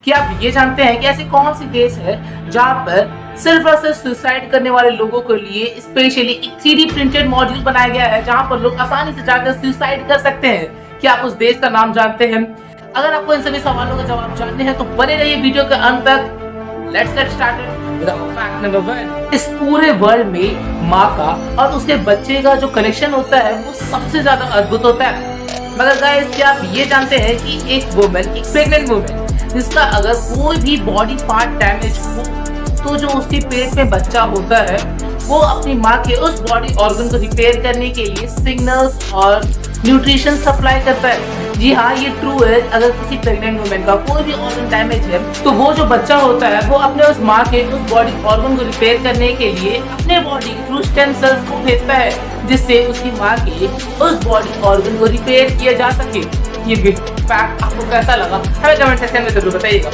क्या आप ये जानते हैं कि ऐसी कौन सी देश है जहाँ पर सिर्फ और सिर्फ सुसाइड करने वाले लोगों के लिए स्पेशली एक 3D प्रिंटेड मॉड्यूल बनाया गया है जहाँ पर लोग आसानी से जाकर सुसाइड कर सकते हैं। क्या आप उस देश का नाम जानते हैं? अगर आपको इन सभी सवालों का जवाब जानने हैं तो बने रहिए वीडियो के अंत तक। Let's get started with our fact number 1। इस पूरे वर्ल्ड में माँ का और उसके बच्चे का जो कनेक्शन होता है वो सबसे ज्यादा अद्भुत होता है। मगर गाइस, क्या आप ये जानते हैं कि एक प्रेग्नेंट वुमेन जिसका अगर कोई भी बॉडी पार्ट डैमेज हो तो जो उसके पेट में बच्चा होता है वो अपनी माँ के उस बॉडी ऑर्गन को रिपेयर करने के लिए सिग्नल्स और न्यूट्रिशन सप्लाई करता है। जी हाँ, ये ट्रू है। अगर किसी प्रेग्नेंट वुमेन का कोई भी ऑर्गन डैमेज है तो वो जो बच्चा होता है वो अपने उस माँ के उस बॉडी ऑर्गन को रिपेयर करने के लिए अपने बॉडी थ्रू स्टेम सेल्स को भेजता है जिससे उसकी माँ के उस बॉडी ऑर्गन को रिपेयर किया जा सके। ये फैक्ट आपको कैसा लगा हमें कमेंट सेक्शन में जरूर बताइएगा।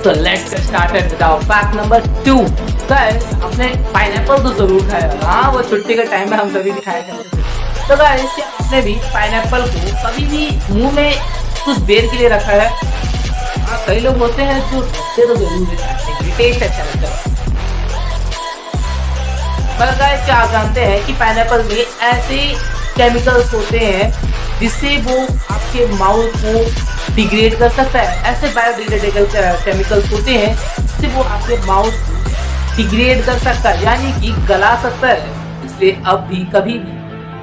So let's get started with our fact number 2। Guys, आपने पाइनएप्पल तो जरूर खाया होगा। हाँ, वो छुट्टी के टाइम में हम सभी भी खाया करते थे। तो गाइस, क्या आपने भी पाइनएप्पल को कभी भी मुंह में कुछ देर के लिए रखा है? हाँ, कई लोग होते हैं जो रखते तो जरूर है, टेस्ट अच्छा लगता है। पर गाइस, क्या आप जानते हैं कि पाइनएप्पल में ऐसे केमिकल्स होते हैं जिससे वो आपके माउथ को डिग्रेड कर सकता है। ऐसे बायोडिग्रेडेबल केमिकल्स होते हैं जिससे वो आपके माउथ डिग्रेड कर सकता है, यानी कि गला सकता है। इसलिए अब भी कभी भी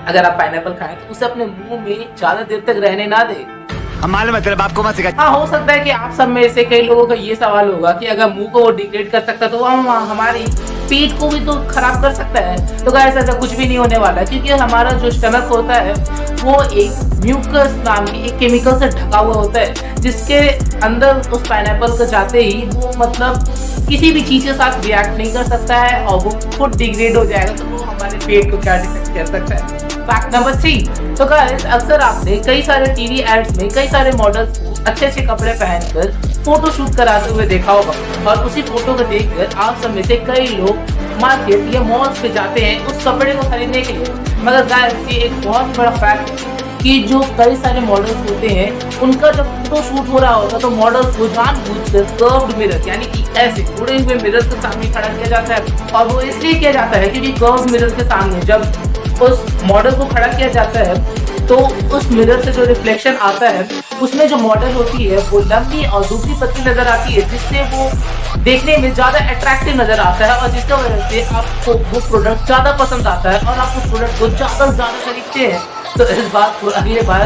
अगर आप पाइनएप्पल खाएं तो उसे अपने मुंह में ज्यादा देर तक रहने ना दें। हमारे मतलब आपको मत सिखा। हाँ, हो सकता है कि आप सब में से कई लोगों का ये सवाल होगा कि अगर मुंह को वो डिग्रेड कर सकता है तो वो हमारी पेट को भी तो खराब कर सकता है। तो गाइस, ऐसा कुछ भी नहीं होने वाला, क्योंकि हमारा जो स्टमक होता है वो एक म्यूकस नाम की एक केमिकल से ढका हुआ होता है जिसके अंदर उस पाइनएप्पल को जाते ही वो मतलब किसी भी चीज के साथ रिएक्ट नहीं कर सकता है और वो खुद डिग्रेड हो जाएगा। तो वो हमारे पेट को क्या डिफेक्ट कर सकता है। Fact number 3। तो गाइस, अक्सर आपने कई सारे टीवी एड्स में कई सारे मॉडल्स को अच्छे अच्छे कपड़े पहनकर फोटो शूट कराते हुए देखा होगा और उसी फोटो को देखकर आप सब में से कई लोग मार्केट या मॉल्स पे जाते हैं उस कपड़े को खरीदने के लिए। मगर गाइस, ये एक बहुत बड़ा फैक्ट है कि जो कई सारे मॉडल्स होते हैं उनका जब फोटो शूट हो रहा होता है तो मॉडल्स को जानबूझकर कर्व्ड मिरर यानी कि ऐसे उड़े हुए मिरर्स के सामने खड़ा किया जाता है। और वो इसलिए किया जाता है क्योंकि कर्व्ड मिरर के सामने जब उस मॉडल को खड़ा किया जाता है तो उस मिरर से जो रिफ्लेक्शन आता है उसमें जो मॉडल होती है वो लंबी और दूसरी पतली नजर आती है, जिससे वो देखने में ज्यादा अट्रैक्टिव नजर आता है और जिसकी वजह से आपको वो प्रोडक्ट ज्यादा पसंद आता है और आप उस प्रोडक्ट को ज्यादा खरीदते हैं। तो इस बात को अगले बार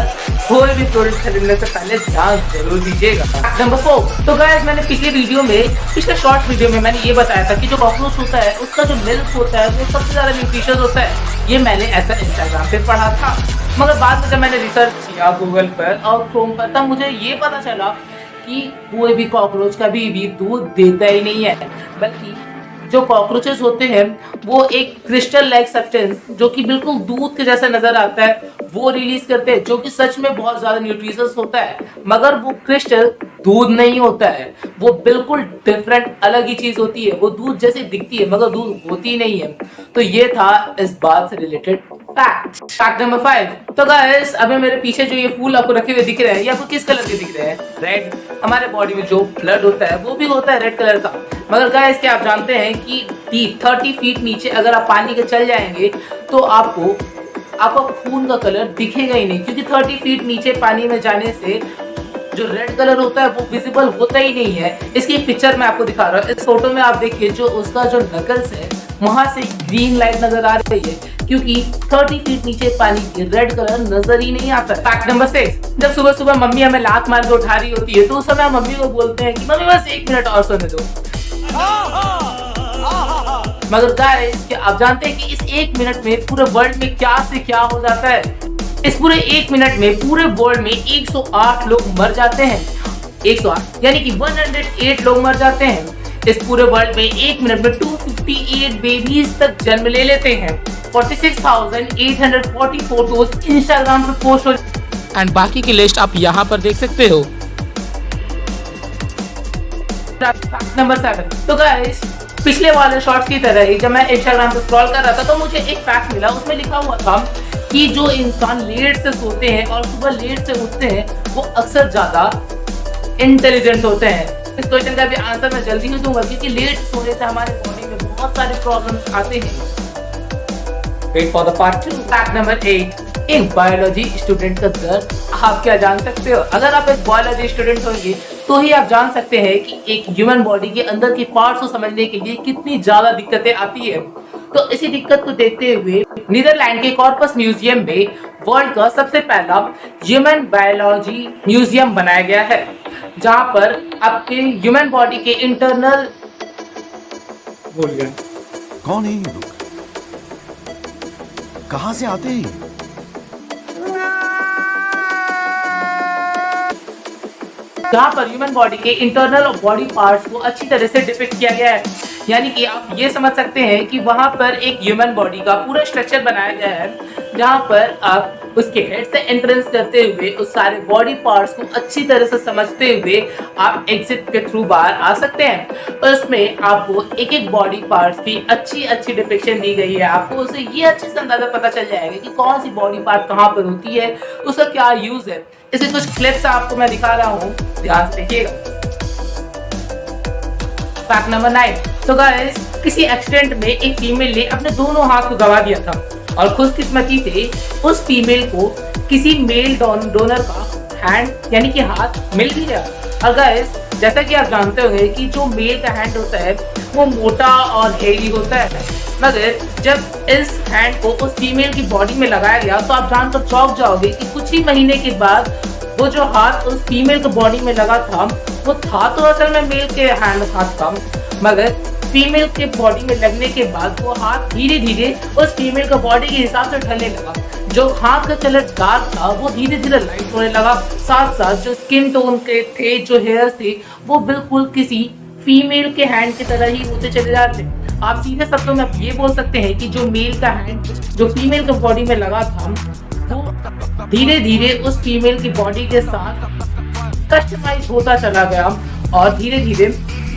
कोई भी प्रोडक्ट खरीदने से पहले ध्यान जरूर दीजिएगा। नंबर 4। तो गाइस, मैंने पिछले शॉर्ट वीडियो में मैंने ये बताया था कि जो कॉकरोच होता है उसका जो मिल्क होता है वो सबसे ज्यादा न्यूट्रिशियस होता है। ये मैंने ऐसा इंस्टाग्राम पे पढ़ा था, मगर बाद में जब मैंने रिसर्च किया गूगल पर और क्रोम पर तब मुझे ये पता चला कि कोई भी कॉकरोच कभी भी दूध देता ही नहीं है, बल्कि जो कॉकरोचेस होते हैं वो एक क्रिस्टल लाइक सब्सटेंस जो कि बिल्कुल दूध के जैसा नजर आता है वो रिलीज करते हैं, जो कि सच में बहुत ज्यादा न्यूट्रिशियस होता है। मगर वो क्रिस्टल दूध नहीं होता है, वो बिल्कुल डिफरेंट अलग ही चीज होती है। वो दूध जैसे दिखती है मगर दूध होती नहीं है। तो ये था इस बात से रिलेटेड फैक्ट नंबर 5। तो गाइस, अभी मेरे पीछे जो ये फूल आपको रखे हुए दिख रहे हैं ये आपको किस कलर के दिख रहे हैं? रेड। हमारे बॉडी में जो ब्लड होता है वो भी होता है रेड कलर का। मगर गाइस, क्या आप जानते हैं कि 30 फीट नीचे अगर आप पानी के चल जाएंगे तो आपका खून का कलर दिखेगा ही नहीं, क्योंकि 30 फीट नीचे पानी में जाने से जो रेड कलर होता है वो विजिबल होता ही नहीं है। इसकी पिक्चर मैं आपको दिखा रहा हूँ। इस फोटो में आप देखिए जो उसका जो नकल्स है वहां से ग्रीन लाइट नजर आ रही है, क्योंकि 30 फीट नीचे पानी की रेड कलर नजर ही नहीं आता। Fact number 6। जब सुबह सुबह मम्मी हमें लात मार के उठा रही होती है तो उस समय हम मम्मी को बोलते हैं कि मम्मी बस 1 मिनट और सोने दो। मगर गाइस, क्या आप जानते हैं कि इस 1 मिनट में पूरे वर्ल्ड में क्या से क्या हो जाता है? इस पूरे 1 मिनट में पूरे वर्ल्ड में 108 लोग मर जाते हैं। 108 यानी कि 108 लोग मर जाते हैं। इस पूरे वर्ल्ड में 1 मिनट में 258 बेबीज तक जन्म ले लेते हैं। 46,840 फोटोज इंस्टाग्राम पर पोस्ट हो एंड बाकी की लिस्ट आप यहाँ पर देख सकते हो। नंबर 7। तो गाइस, पिछले वाले शॉर्ट्स की तरह ही जब मैं इंस्टाग्राम पर स्क्रॉल कर रहा था तो मुझे एक फैक्ट मिला। उसमें लिखा हुआ था कि जो इंसान लेट से सोते हैं और सुबह लेट से उठते हैं वो अक्सर ज्यादा इंटेलिजेंट होते हैं। इस क्वेश्चन का भी आंसर मैं जल्दी ही दूंगा क्योंकि लेट सोने से हमारे बॉडी में बहुत सारे प्रॉब्लम्स आते हैं। Wait for the part 2। Fact number 8, एक बायोलॉजी स्टूडेंट का दर्द आप क्या जान सकते हो? अगर आप एक बायोलॉजी स्टूडेंट होंगे तो ही आप जान सकते हैं कि एक ह्यूमन बॉडी के अंदर की पार्ट्स को समझने के लिए कितनी ज्यादा दिक्कतें आती है। तो इसी दिक्कत को देखते हुए नीदरलैंड के कॉर्पस म्यूजियम में वर्ल्ड का सबसे पहला ह्यूमन बायोलॉजी म्यूजियम बनाया गया है, जहां पर आपके ह्यूमन बॉडी के इंटरनल कौन है ये लोग? कहां से आते हैं? जहां पर ह्यूमन बॉडी के इंटरनल और बॉडी पार्ट्स को अच्छी तरह से डिपिक्ट किया गया है। यानी कि आप ये समझ सकते हैं कि वहां पर एक ह्यूमन बॉडी का पूरा स्ट्रक्चर बनाया गया है, जहां पर आप उसके हेड से एंट्रेंस करते हुए उस सारे बॉडी पार्ट्स को अच्छी तरह से समझते हुए आप एग्जिट के थ्रू बाहर आ सकते हैं। और उसमें आपको एक एक बॉडी पार्ट्स की अच्छी डिपिक्शन दी गई है। आपको उससे ये अच्छे से अंदाजा पता चल जाएगा कि कौन सी बॉडी पार्ट कहाँ पर होती है, उसका क्या यूज है। इसे कुछ क्लिप्स आपको मैं दिखा रहा हूँ, ध्यान से देखिएगा। फैक्ट नंबर 9, तो गाइस किसी एक्सीडेंट में एक फीमेल ने अपने दोनों हाथ को गवा दिया था और खुशकिस्मती से उस फीमेल को किसी मेल डोनर का हैंड यानी कि हाथ मिल भी गया। और गाइस जैसा कि आप जानते होंगे कि जो मेल का हैंड होता है वो मोटा और हेवी होता है, मगर जब इस हैंड को उस फीमेल की बॉडी में लगाया गया तो आप जानकर चौंक जाओगे कि कुछ ही महीने के बाद वो जो हाथ उस फीमेल के बॉडी में लगा था वो था तो असल में मेल के हैंड हाथ था, मगर फीमेल के बॉडी में लगने के बाद वो हाथ धीरे धीरे उस फीमेल का बॉडी के हिसाब से ढलने लगा। जो हाथ का कलर डार्क था वो धीरे धीरे लाइट होने लगा, साथ साथ जो स्किन टोन के थे, जो हेयर थे, वो बिल्कुल किसी फीमेल के हैंड की तरह ही होते चले जाते। आप सीधे शब्दों में ये बोल सकते हैं कि जो मेल का हैंड जो फीमेल के बॉडी में लगा था वो धीरे धीरे उस फीमेल की बॉडी के साथ कस्टमाइज होता चला गया और धीरे धीरे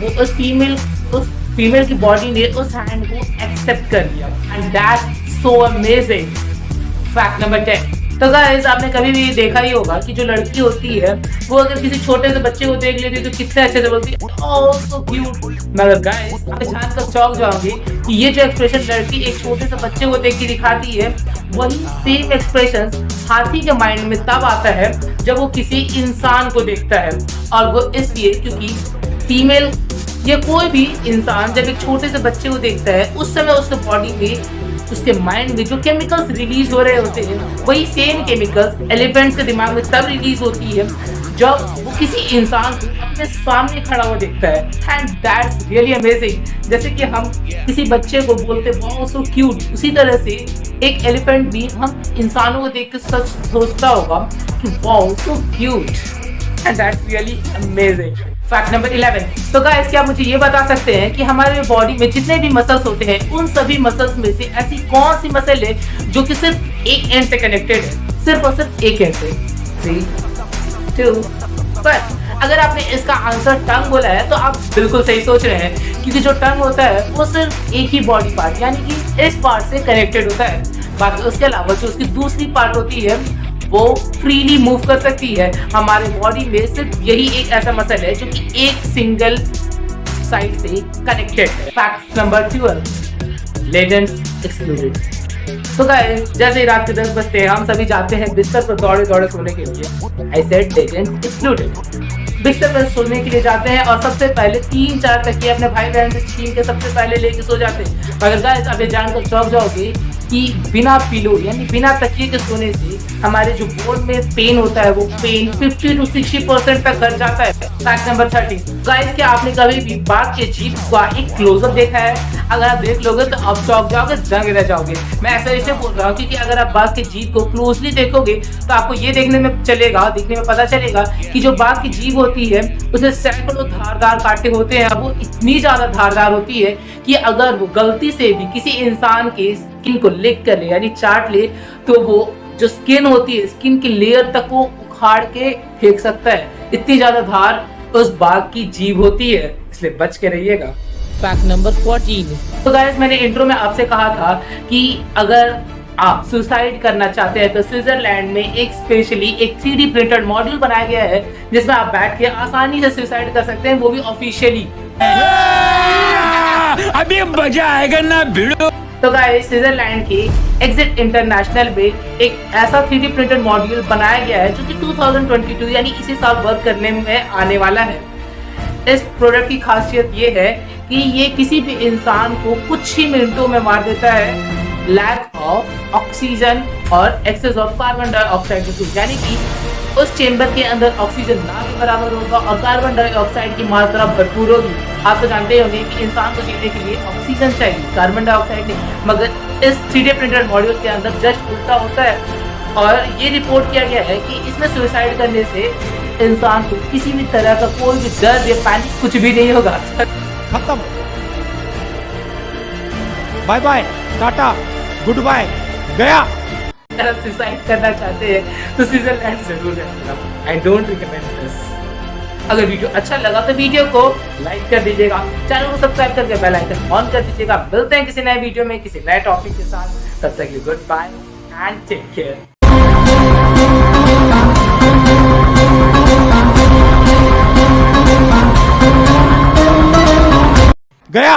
वो उस फीमेल की बॉडी ने उस हैंड को एक्सेप्ट कर लिया। And that's so amazing. Fact number 10, तो गाइस आपने कभी भी देखा ही होगा कि जो लड़की होती है वो अगर किसी छोटे से बच्चे को देख लेती है तो कितने अच्छे से बोलती है ओह सो क्यूट, मगर गाइस आप जानकर चौंक जाओगे कि ये जो एक्सप्रेशन लड़की एक छोटे से बच्चे को देख के दिखाती है वही सेम एक्सप्रेशन हाथी के माइंड में तब आता है जब वो किसी इंसान को देखता है। और वो इसलिए क्योंकि फीमेल या कोई भी इंसान जब एक छोटे से बच्चे को देखता है उस समय उसके बॉडी में उसके माइंड में जो केमिकल्स रिलीज हो रहे होते हैं वही सेम केमिकल्स एलिफेंट्स के दिमाग में तब रिलीज होती है जब वो किसी इंसान को अपने सामने खड़ा हुआ देखता है। And that's really amazing. जैसे कि हम किसी बच्चे को बोलते वाओ सो क्यूट, उसी तरह से एक एलिफेंट भी हम इंसानों को देख कर सच सोचता होगा कि wow so cute. And that's really amazing. Fact number 11, तो गाइस क्या आप मुझे ये बता सकते हैं कि हमारे बॉडी में जितने भी मसल्स होते हैं उन सभी मसल्स में से ऐसी कौन सी मसल है जो कि सिर्फ एक एंड से कनेक्टेड है, सिर्फ और सिर्फ एक एंड से? 3, 2, 1। अगर आपने इसका आंसर टंग बोला है तो आप बिल्कुल सही सोच रहे हैं, क्योंकि जो टंग होता है वो सिर्फ एक ही बॉडी पार्ट यानी कि इस पार्ट से कनेक्टेड होता है। बाकी उसके अलावा जो उसकी दूसरी पार्ट होती है वो फ्रीली मूव कर सकती है। हमारे बॉडी में सिर्फ यही एक ऐसा मसल है जो कि एक सिंगल साइड से कनेक्टेड है। Fact number 12, legends excluded. तो गाइस जैसे ही रात के 10 बजते हैं हम सभी जाते हैं बिस्तर पर दौड़े दौड़े सोने के लिए। I said legends excluded. बिस्तर पर सोने के लिए जाते हैं और सबसे पहले 3-4 तकिए अपने भाई बहन से छीन के सबसे पहले लेके सो जाते हैं। मगर गाइस आप ये जानकर चौंक जाओगे कि बिना पिलो यानी बिना तकिए के सोने से हमारे जो बोन में पेन होता है वो पेन 50 to 60% तक घट जाता है। फैक्ट नंबर 30, गाइस क्या आपने कभी भी बाघ के जीभ का एक क्लोजअप देखा है? अगर आप देख लोगे तो आप चौंक जाओगे, दंग रह जाओगे। मैं ऐसा इसलिए बोल रहा हूँ क्योंकि अगर आप बाघ के जीभ को क्लोजली देखोगे तो आपको ये देखने में पता चलेगा कि जो बाघ की जीभ होती है उसे सैकड़ों धारदार कांटे होते हैं। वो इतनी ज्यादा धारदार होती है कि अगर वो गलती से भी किसी इंसान के स्किन को लिक कर ले यानी चाट ले तो वो जो स्किन होती है स्किन की लेयर तक वो उखाड़ के फेंक सकता है। इतनी ज्यादा धार उस बाघ की जीभ होती है, इसलिए बच के रहिएगा। फैक्ट नंबर 14, तो गाइस मैंने इंट्रो में आपसे कहा था कि अगर आप सुसाइड करना चाहते हैं तो स्विट्जरलैंड में एक स्पेशली एक 3D प्रिंटेड मॉड्यूल बनाया गया है जिसमें आप बैठ के आसानी से सुसाइड कर सकते हैं, वो भी ऑफिशियली। अभी मजा आएगा ना भिड़ो। तो गाइस स्विट्जरलैंड की एग्जिट इंटरनेशनल में एक ऐसा 3D प्रिंटेड मॉड्यूल बनाया गया है जो कि 2022 यानी इसी साल वर्क करने में आने वाला है। इस प्रोडक्ट की खासियत ये है कि ये किसी भी इंसान को कुछ ही मिनटों में मार देता है लैक ऑफ ऑक्सीजन और एक्सेस ऑफ कार्बन डाइऑक्साइड के थ्रू, यानी कि उस चेंबर के अंदर ऑक्सीजन ना के बराबर होगा और कार्बन डाइऑक्साइड की मात्रा भरपूर होगी। आप तो जानते होंगे कि इंसान को जीने के लिए ऑक्सीजन चाहिए, कार्बन डाइऑक्साइड नहीं, मगर इस 3D प्रिंटेड मॉड्यूल के अंदर जस्ट उल्टा होता है। और ये रिपोर्ट किया गया है कि इसमें सुसाइड करने से इंसान को किसी भी तरह का कोई भी डर या पैनिक कुछ भी नहीं होगा। खत्म, bye bye, tata, good bye, गया। अगर आप सुसाइड करना चाहते हैं तो स्विट्जरलैंड जरूर जाइएगा। I don't recommend this. अगर वीडियो अच्छा लगा तो वीडियो को लाइक कर दीजिएगा, चैनल को सब्सक्राइब करके बेल आइकन ऑन कर दीजिएगा। मिलते हैं किसी नए वीडियो में किसी नए टॉपिक के साथ, तब तक good bye and take care. गया।